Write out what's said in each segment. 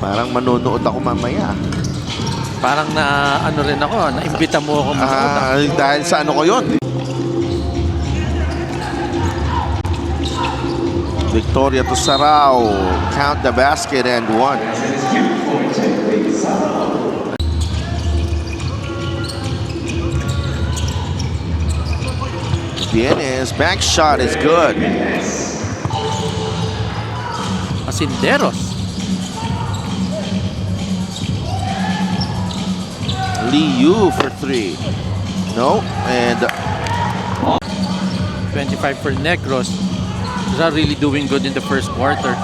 Parang manonood ako mamaya. Parang na ano rin ako, naimbita mo ako manood. Dahil sa ano ko yun. Victoria to Sarao. Count the basket and one. Bienes, back shot is good. Asinderos. Liu for three. No, and 25 for Negros. He's not really doing good in the first quarter.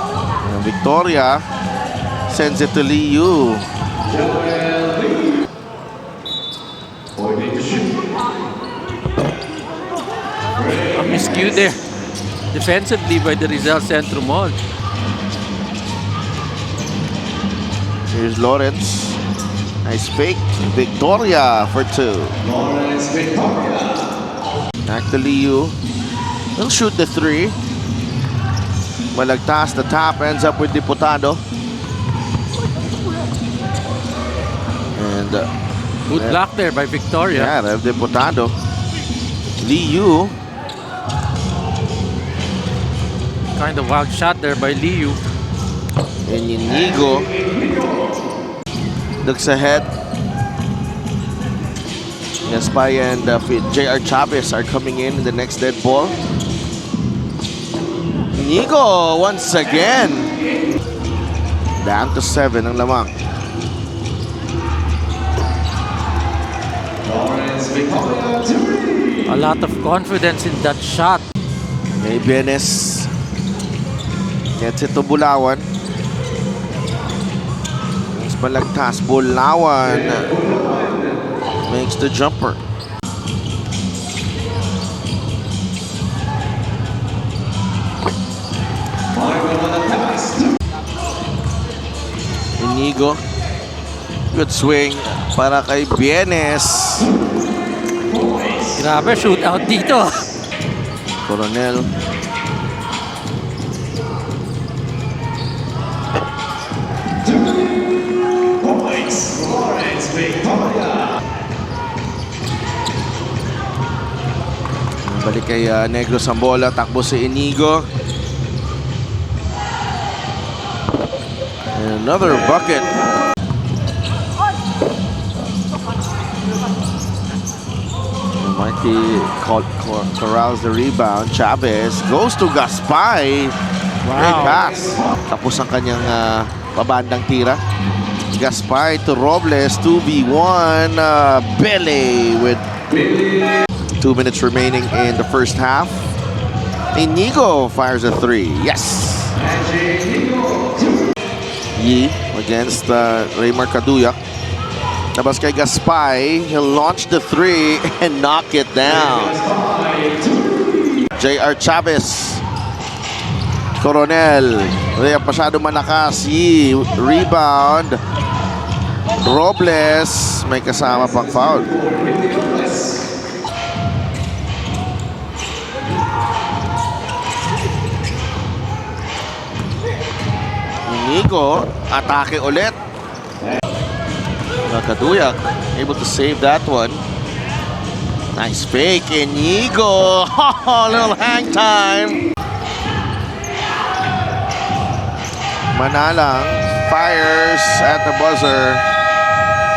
Victoria sends it to Liu. A miscue there defensively by the Rizal Centro Mall. Here's Lawrence. Nice fake. Victoria for two. Back to Liu. He'll shoot the three. Malagtas, the top ends up with Diputado. And Good block there by Victoria. yeah, Rev Diputado. Liu. Kind of wild shot there by Liu. And Inigo looks ahead. Gaspay and J.R. Chavez are coming in the next dead ball. Inigo once again. Down to 7 ang lamang. A lot of confidence in that shot. May Bienes gets it to Bulawan. Mas malagtas. Bulawan makes the jumper. Inigo. Good swing para kay Bienes. Grabe, shootout dito. Coronel. Balik kay Negros ang bola. Takbo si Inigo. And another bucket. Marty corrals the rebound. Chavez goes to Gaspay. Great pass. Tapos ang kanyang pabandang tira. Gaspay to Robles. 2v1. Bele with 2 minutes remaining in the first half. Inigo fires a three. Yes. Yi against Raymar Caduya. Tapos kay Gaspay, he'll launch the three and knock it down. J.R. Chavez. Coronel. Rhea masyado malakas. Yi. Rebound. Robles. May kasama pang foul. Inigo. Atake ulit. Caduya able to save that one. Nice fake. Inigo. Little hang time. Manalang fires at the buzzer.